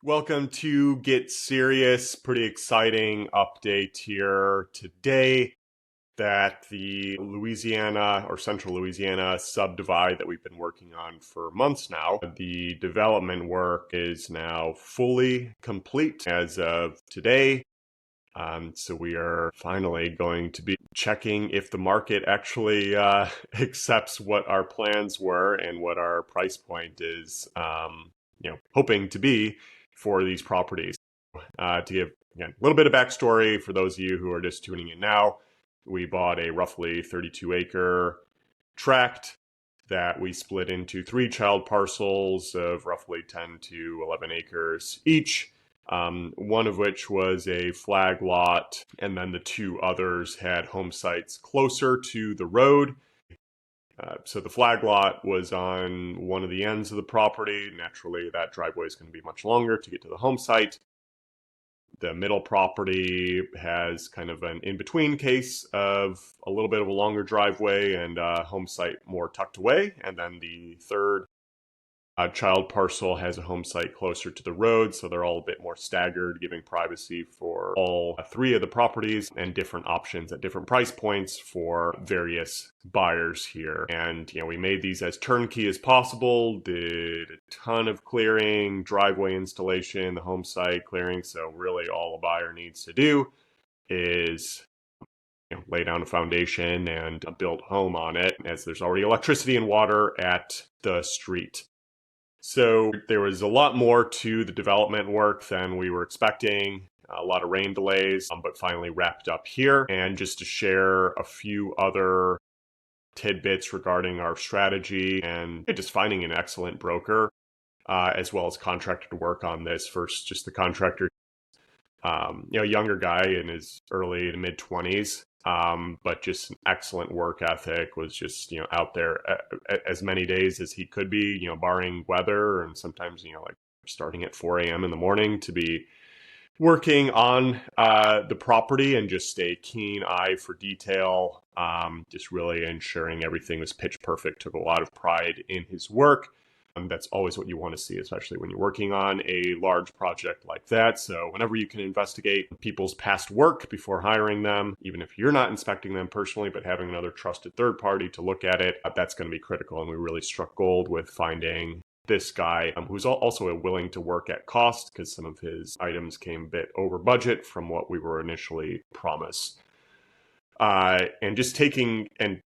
Welcome to Get Serious. Pretty exciting update here today that the Louisiana or Central Louisiana Subdivide that we've been working on for months now, the development work is now fully complete as of today. So we are finally going to be checking if the market actually accepts what our plans were and what our price point is, hoping to be for these properties. To give again a little bit of backstory for those of you who are just tuning in now, we bought a roughly 32-acre tract that we split into 3 child parcels of roughly 10 to 11 acres each. One of which was a flag lot, and then the 2 others had home sites closer to the road. So the flag lot was on one of the ends of the property. Naturally, that driveway is going to be much longer to get to the home site. The middle property has kind of an in-between case of a little bit of a longer driveway and a home site more tucked away. And then the third child parcel has a home site closer to the road, so they're all a bit more staggered, giving privacy for all 3 of the properties and different options at different price points for various buyers here. And we made these as turnkey as possible, did a ton of clearing, driveway installation, the home site clearing. So really all a buyer needs to do is lay down a foundation and build a home on it, as there's already electricity and water at the street. So there was a lot more to the development work than we were expecting, a lot of rain delays, but finally wrapped up here. And just to share a few other tidbits regarding our strategy and just finding an excellent broker, as well as contractor to work on this. First, just the contractor, younger guy in his early to mid 20s. But just an excellent work ethic, was just, out there as many days as he could be, barring weather, and sometimes, like starting at 4 a.m. in the morning to be working on the property, and just a keen eye for detail, just really ensuring everything was pitch perfect. Took a lot of pride in his work. That's always what you want to see, especially when you're working on a large project like that. So whenever you can investigate people's past work before hiring them, even if you're not inspecting them personally, but having another trusted third party to look at it, that's going to be critical. And we really struck gold with finding this guy who's also willing to work at cost, because some of his items came a bit over budget from what we were initially promised. And just taking and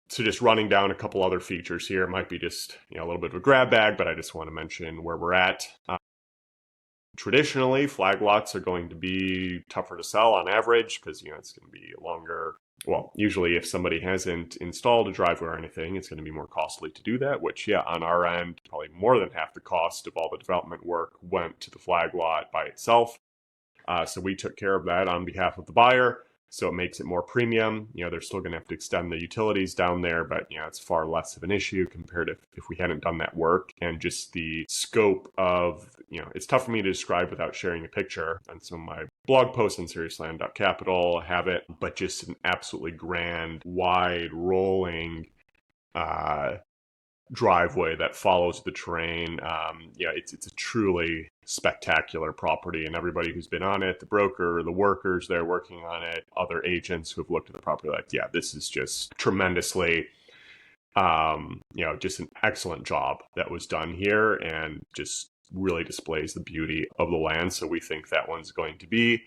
So just running down a couple other features here. It might be just a little bit of a grab bag, but I just want to mention where we're at. Traditionally, flag lots are going to be tougher to sell on average because it's going to be longer. Well, usually if somebody hasn't installed a driveway or anything, it's going to be more costly to do that, which, on our end, probably more than half the cost of all the development work went to the flag lot by itself. So we took care of that on behalf of the buyer. So it makes it more premium. They're still going to have to extend the utilities down there, but it's far less of an issue compared to if we hadn't done that work. And just the scope of, it's tough for me to describe without sharing a picture. And some of my blog posts on seriously.capital have it, but just an absolutely grand, wide, rolling driveway that follows the terrain. It's a truly spectacular property, and everybody who's been on it, the broker, the workers there working on it, other agents who have looked at the property, this is just tremendously, just an excellent job that was done here, and just really displays the beauty of the land. So we think that one's going to be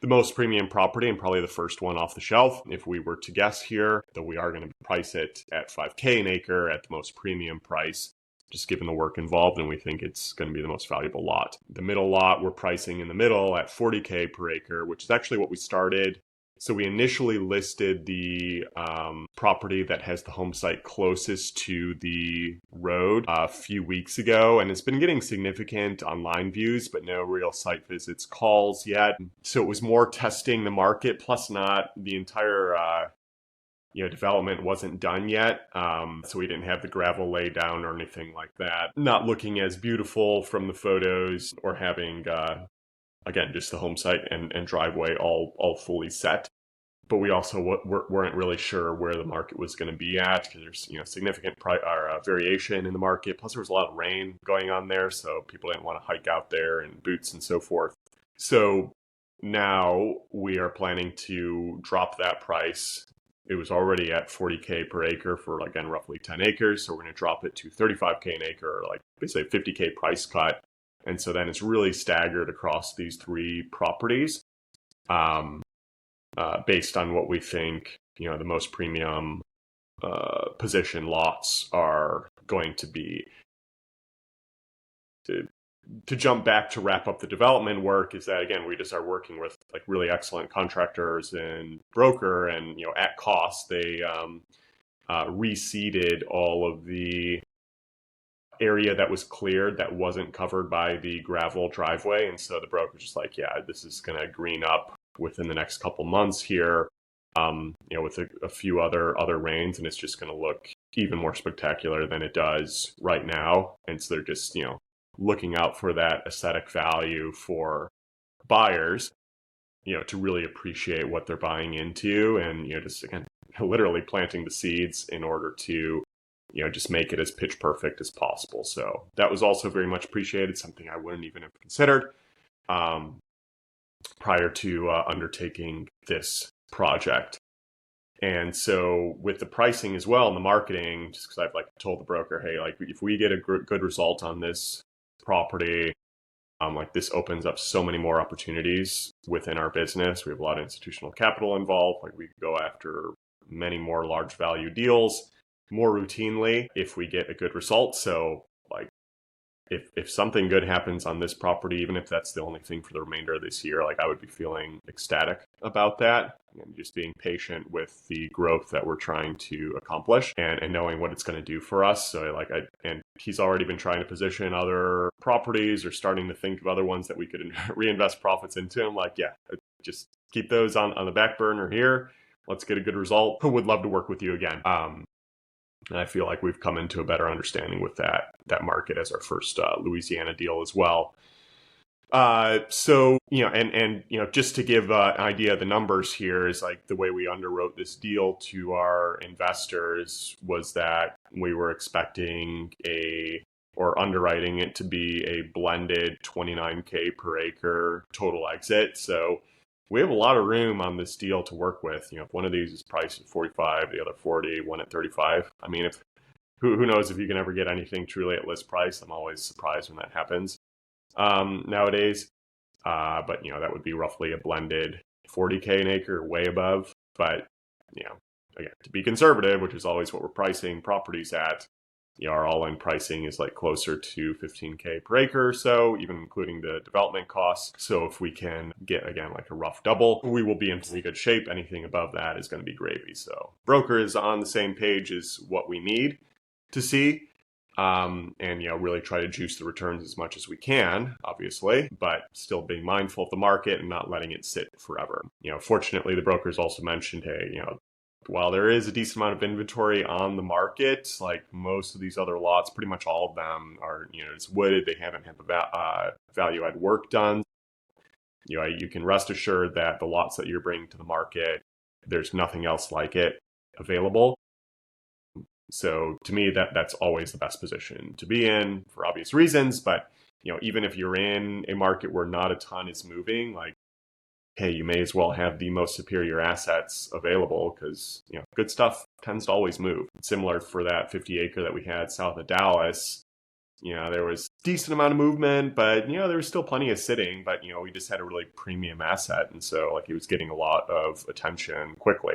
the most premium property and probably the first one off the shelf. If we were to guess here, though, we are going to price it at $5,000 an acre at the most premium price, just given the work involved, and we think it's going to be the most valuable lot. The middle lot, we're pricing in the middle at $40,000 per acre, which is actually what we started. So we initially listed the property that has the home site closest to the road a few weeks ago, and it's been getting significant online views, but no real site visits, calls yet. So it was more testing the market, plus not the entire development wasn't done yet. So we didn't have the gravel laid down or anything like that. Not looking as beautiful from the photos, or having, again, just the home site and driveway all fully set. but we also weren't really sure where the market was going to be at because there's significant variation in the market. Plus, there was a lot of rain going on there, so people didn't want to hike out there in boots and so forth. So now we are planning to drop that price. It was already at $40K per acre for, again, roughly 10 acres. So we're going to drop it to $35K an acre, like basically a $50K price cut. And so then it's really staggered across these three properties based on what we think, the most premium position lots are going to be. To jump back to wrap up the development work is that, again, we just are working with like really excellent contractors and broker, and at cost they reseeded all of the area that was cleared that wasn't covered by the gravel driveway, and so the broker's just like, yeah, this is going to green up within the next couple months here, with a few other rains, and it's just going to look even more spectacular than it does right now. And so they're just looking out for that aesthetic value for buyers, to really appreciate what they're buying into, and just again literally planting the seeds in order to just make it as pitch perfect as possible. So that was also very much appreciated, something I wouldn't even have considered prior to undertaking this project. And so with the pricing as well and the marketing, just because I've told the broker, hey, if we get a good result on this property, this opens up so many more opportunities within our business. We have a lot of institutional capital involved. We could go after many more large value deals more routinely if we get a good result. So if something good happens on this property, even if that's the only thing for the remainder of this year, I would be feeling ecstatic about that, and just being patient with the growth that we're trying to accomplish, and knowing what it's going to do for us. So and he's already been trying to position other properties or starting to think of other ones that we could reinvest profits into. I'm like, yeah, just keep those on the back burner here. Let's get a good result. Would love to work with you again. And I feel like we've come into a better understanding with that market as our first Louisiana deal as well. So, just to give an idea of the numbers here is the way we underwrote this deal to our investors was that we were expecting or underwriting it to be a blended $29K per acre total exit. So we have a lot of room on this deal to work with. If one of these is priced at 45, the other 40, one at 35. I mean, who knows if you can ever get anything truly at list price. I'm always surprised when that happens nowadays. But that would be roughly a blended 40K an acre, way above. But again, to be conservative, which is always what we're pricing properties at, our all-in pricing is closer to 15K per acre or so, even including the development costs. So if we can get, again, a rough double, we will be in pretty good shape. Anything above that is going to be gravy. So broker is on the same page as what we need to see. And really try to juice the returns as much as we can, obviously, but still being mindful of the market and not letting it sit forever. Fortunately, the brokers also mentioned, hey, while there is a decent amount of inventory on the market, most of these other lots, pretty much all of them are, it's wooded. They haven't had the value add work done. You can rest assured that the lots that you're bringing to the market, there's nothing else like it available. So to me, that's always the best position to be in for obvious reasons. But, even if you're in a market where not a ton is moving, hey, you may as well have the most superior assets available because, good stuff tends to always move. Similar for that 50 acre that we had south of Dallas, there was a decent amount of movement, but, there was still plenty of sitting, but, we just had a really premium asset. And so it was getting a lot of attention quickly.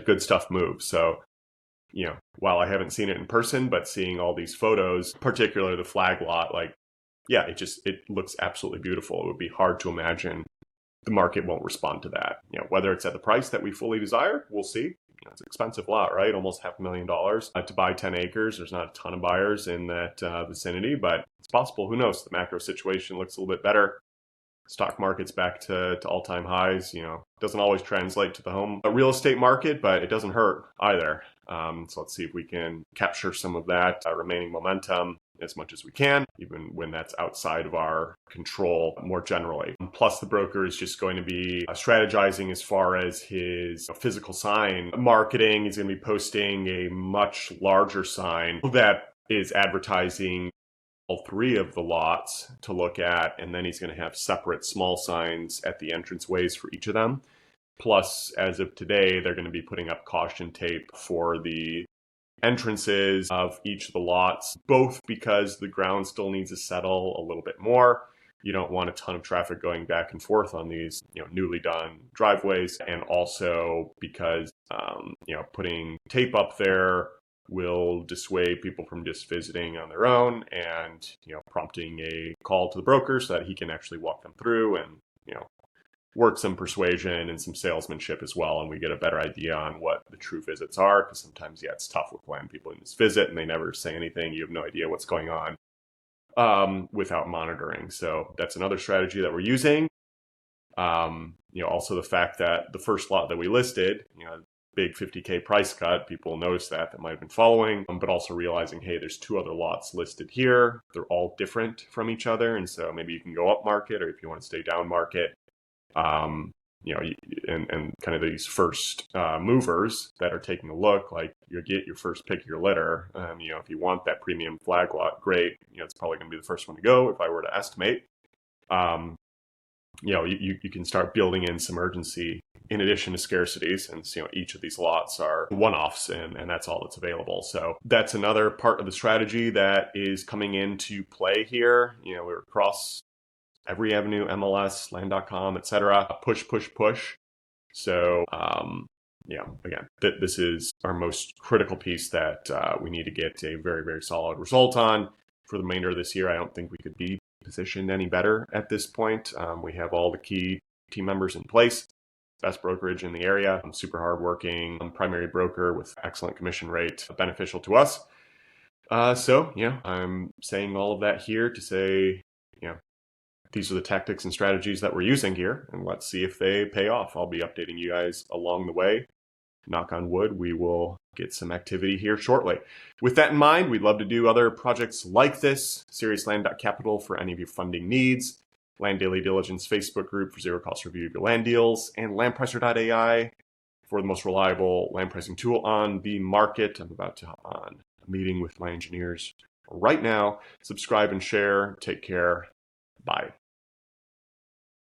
Good stuff moves. So, while I haven't seen it in person, but seeing all these photos, particularly the flag lot, it looks absolutely beautiful. It would be hard to imagine the market won't respond to that. Whether it's at the price that we fully desire, we'll see. It's an expensive lot, right? Almost $500,000 to buy 10 acres. There's not a ton of buyers in that vicinity, but it's possible. Who knows? The macro situation looks a little bit better. Stock market's back to all-time highs. Doesn't always translate to the home real estate market, but it doesn't hurt either. So let's see if we can capture some of that remaining momentum as much as we can, even when that's outside of our control more generally. Plus, the broker is just going to be strategizing as far as his physical sign marketing. He's going to be posting a much larger sign that is advertising all three of the lots to look at, and then he's going to have separate small signs at the entranceways for each of them. Plus, as of today, they're going to be putting up caution tape for the entrances of each of the lots, both because the ground still needs to settle a little bit more. You don't want a ton of traffic going back and forth on these, newly done driveways, and also because, putting tape up there will dissuade people from just visiting on their own and, prompting a call to the broker so that he can actually walk them through and, work some persuasion and some salesmanship as well. And we get a better idea on what the true visits are, because sometimes, it's tough with when people in this visit and they never say anything. You have no idea what's going on without monitoring. So that's another strategy that we're using. Also the fact that the first lot that we listed, big $50K price cut, people notice that might have been following, but also realizing, hey, there's two other lots listed here. They're all different from each other. And so maybe you can go up market, or if you want to stay down market, and kind of these first movers that are taking a look, like you get your first pick of your litter. If you want that premium flag lot, great. It's probably going to be the first one to go if I were to estimate. You can start building in some urgency in addition to scarcities. And each of these lots are one-offs, and that's all that's available. So that's another part of the strategy that is coming into play here. We're across every avenue, MLS, land.com, etc. Push, push, push. So, again, this is our most critical piece that we need to get a very, very solid result on for the remainder of this year. I don't think we could be positioned any better at this point. We have all the key team members in place. Best brokerage in the area, super hardworking, primary broker with excellent commission rate, beneficial to us. I'm saying all of that here to say, these are the tactics and strategies that we're using here, and let's see if they pay off. I'll be updating you guys along the way. Knock on wood, we will get some activity here shortly. With that in mind, we'd love to do other projects like this. SeriousLand.capital for any of your funding needs. Land Daily Diligence Facebook group for zero cost review of your land deals. And LandPricer.ai for the most reliable land pricing tool on the market. I'm about to hop on a meeting with my engineers right now. Subscribe and share. Take care. Bye.